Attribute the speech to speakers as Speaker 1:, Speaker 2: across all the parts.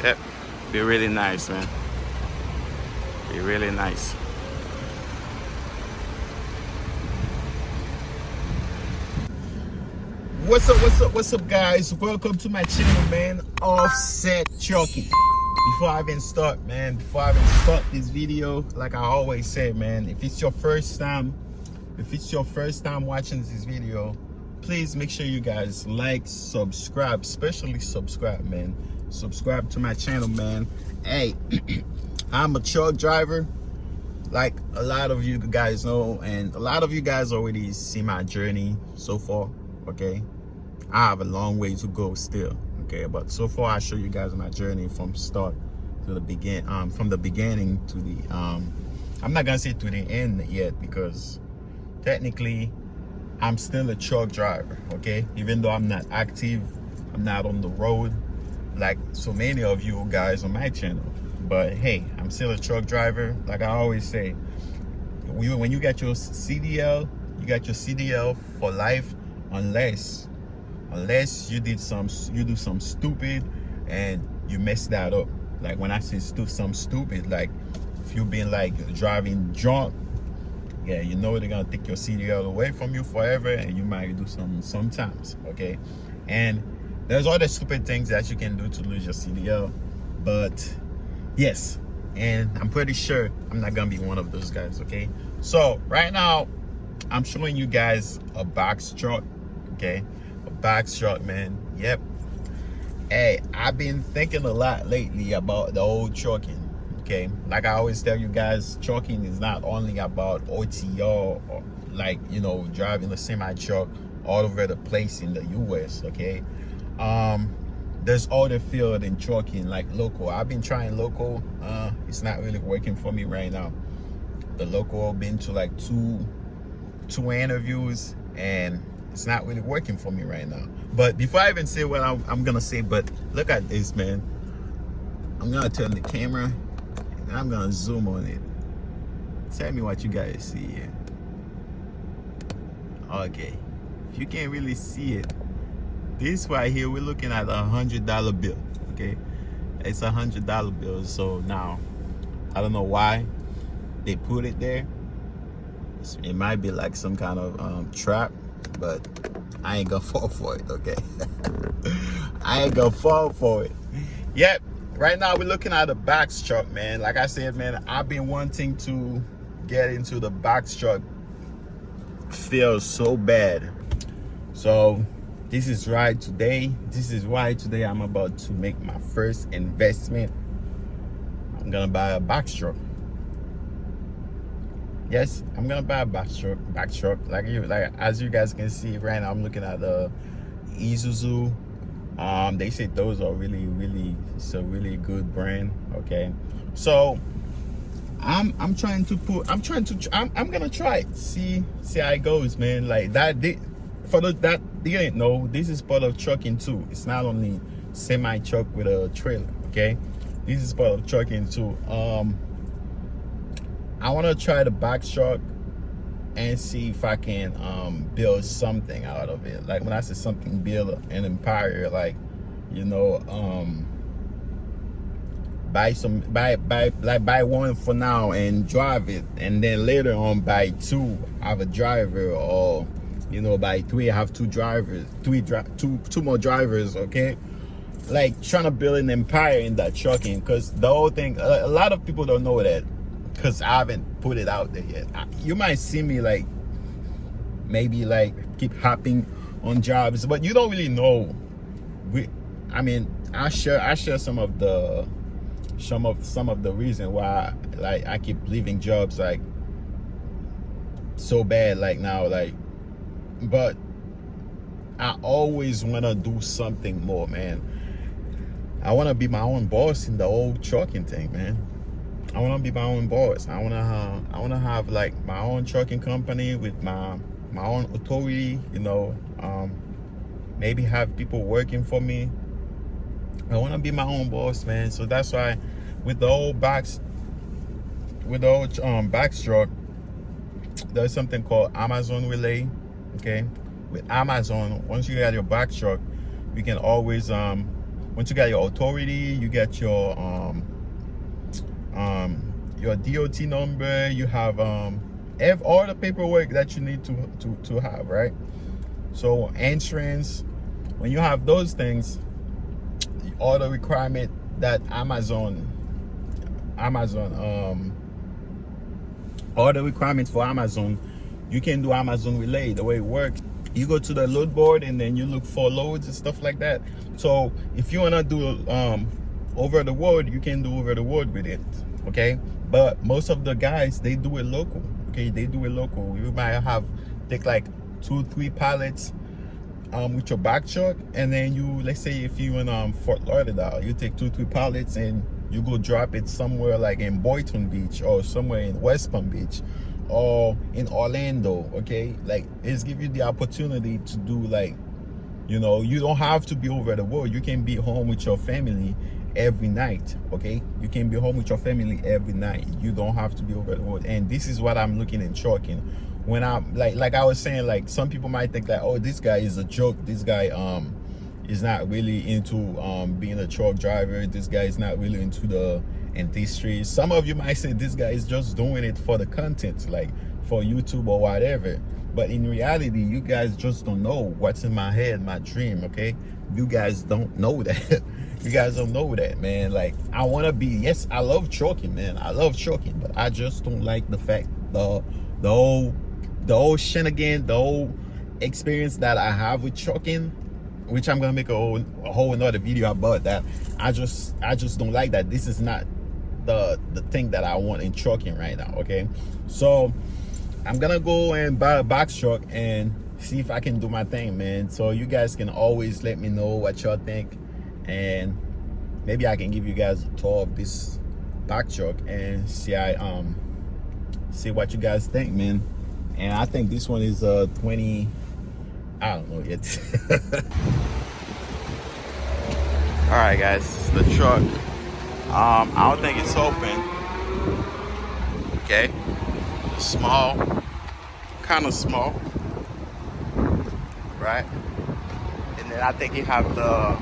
Speaker 1: Yep. Be really nice, man. Be really nice.
Speaker 2: What's up, guys? Welcome to my channel, man. Offset Trucking. Before I even start this video, like I always say, man, if it's your first time watching this video, please make sure you guys like, subscribe, especially subscribe, man. Subscribe to my channel, man. Hey, I'm a truck driver, like a lot of you guys know, and a lot of you guys already see my journey so far. Okay, I have a long way to go still. Okay, but so far I show you guys my journey from start to the from the beginning to the I'm not gonna say to the end yet, because technically I'm still a truck driver. Okay, even though I'm not active, I'm not on the road like so many of you guys on my channel, but hey, I'm still a truck driver. Like I always say, when you got your CDL, you got your CDL for life, unless you do some stupid and you mess that up. Like when I say some stupid, like if you've been like driving drunk, yeah, you know they're gonna take your CDL away from you forever, and you might do sometimes. Okay, and there's other stupid things that you can do to lose your CDL, but yes, and I'm pretty sure I'm not gonna be one of those guys. Okay, so right now I'm showing you guys a box truck. Okay, a box truck, man. Yep. Hey, I've been thinking a lot lately about the whole trucking. Okay, like I always tell you guys, trucking is not only about OTR or like, you know, driving the semi truck all over the place in the US. Okay, there's other field in trucking, like local. I've been trying local. It's not really working for me right now. The local, I've been to like two interviews, and it's not really working for me right now. But before I even say what I'm gonna say, but look at this, man. I'm gonna turn the camera and I'm gonna zoom on it. Tell me what you guys see here. Okay, if you can't really see it, this right here, we're looking at $100 bill. Okay, it's $100 bill. So now I don't know why they put it there. It might be like some kind of trap, but I ain't gonna fall for it. Okay, I ain't gonna fall for it. Yep. Right now we're looking at a box truck, man. Like I said, man, I've been wanting to get into the box truck field so bad. So this is why today I'm about to make my first investment. I'm gonna buy a box truck. Yes, I'm gonna buy a box truck. Like as you guys can see right now, I'm looking at the Isuzu. They say those are it's a really good brand. Okay, so I'm gonna try it. See how it goes, man. Like that. For those that didn't know, this is part of trucking too. It's not only semi truck with a trailer. Okay, this is part of trucking too. I want to try the box truck and see if I can build something out of it. Like when I say something, build an empire. Like, you know, buy one for now and drive it, and then later on buy two, have a driver, or you know, buy three, have two drivers, two more drivers. Okay, like trying to build an empire in that trucking, because the whole thing, a lot of people don't know that, because I haven't put it out there yet. You might see me like maybe like keep hopping on jobs, but you don't really know. I mean, I share some of the reason why like I keep leaving jobs like so bad like now, like, but I always want to do something more, man. I want to be my own boss in the whole trucking thing, man. I want to be my own boss. I want to have like my own trucking company with my own authority, you know. Maybe have people working for me. I want to be my own boss, man. So that's why with the old box truck, there's something called Amazon Relay. Okay, with Amazon, once you got your box truck, you can always once you got your authority, you get your DOT number, you have all the paperwork that you need to have, right? So insurance, when you have those things, all the requirement that Amazon, all the requirements for Amazon, you can do Amazon Relay. The way it works, you go to the load board and then you look for loads and stuff like that. So if you wanna do over the road, you can do over the road with it, okay? But most of the guys, they do it local, okay? They do it local. You might take like 2-3 pallets with your back truck, and then you, let's say if you in Fort Lauderdale, you take 2-3 pallets and you go drop it somewhere like in Boynton Beach or somewhere in West Palm Beach or in Orlando, okay? Like, it's give you the opportunity to do, like, you know, you don't have to be over the road. You can be home with your family every night, okay? You can be home with your family every night. You don't have to be over the road. And this is what I'm looking in trucking. When I'm like I was saying, like, some people might think that, oh, this guy is a joke. This guy is not really into being a truck driver. This guy is not really into the industry. Some of you might say this guy is just doing it for the content, like for YouTube or whatever. But in reality, you guys just don't know what's in my head, my dream, okay? You guys don't know that. You guys don't know that, man. Like, I want to be, yes, I love trucking, man. I love trucking, but I just don't like the fact, the whole shenanigan, the whole experience that I have with trucking, which I'm gonna make a whole another video about that. I just don't like that. This is not the thing that I want in trucking right now, okay? So I'm gonna go and buy a box truck and see if I can do my thing, man. So you guys can always let me know what y'all think, and maybe I can give you guys a tour of this box truck and see what you guys think, man. And I think this one is 20, I don't know yet.
Speaker 1: All right, guys, the truck. I don't think it's open. Okay, it's small, kind of small, right? And then I think he have the.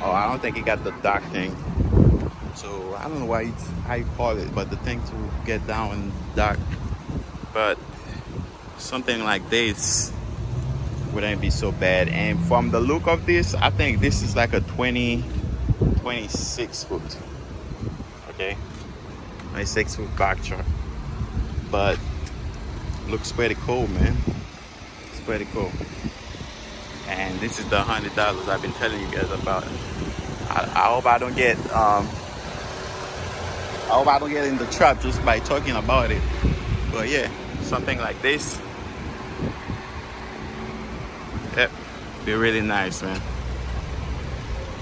Speaker 1: Oh, I don't think he got the dock thing. So I don't know how you call it, but the thing to get down and dock. But something like this wouldn't be so bad. And from the look of this, I think this is like a 26 foot, okay, 26 foot back truck, but looks pretty cool, man. It's pretty cool. And this is the $100 I've been telling you guys about. I hope I don't get in the trap just by talking about it. But yeah, something like this, yep, be really nice, man.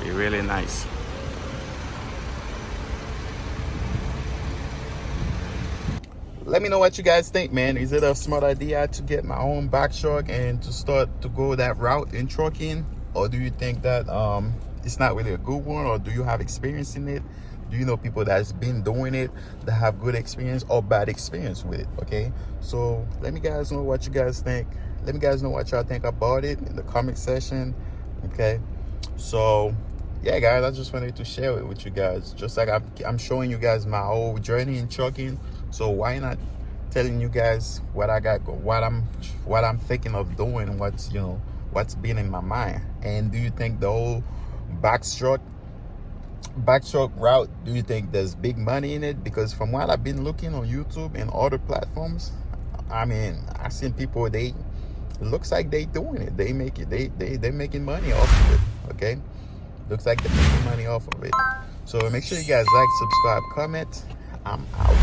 Speaker 1: Be really nice.
Speaker 2: Let me know what you guys think, man. Is it a smart idea to get my own back truck and to start to go that route in trucking? Or do you think that it's not really a good one? Or do you have experience in it? Do you know people that's been doing it, that have good experience or bad experience with it, okay? So let me guys know what you guys think. Let me guys know what y'all think about it in the comment section, okay? So yeah, guys, I just wanted to share it with you guys. Just like I'm showing you guys my whole journey in trucking. So why not telling you guys what I got, what I'm thinking of doing, what's been in my mind. And do you think the whole back truck route, do you think there's big money in it? Because from what I've been looking on YouTube and other platforms, I mean, I've seen people, it looks like they doing it. They make it, they're making money off of it, okay? Looks like they're making money off of it. So make sure you guys like, subscribe, comment. I'm out.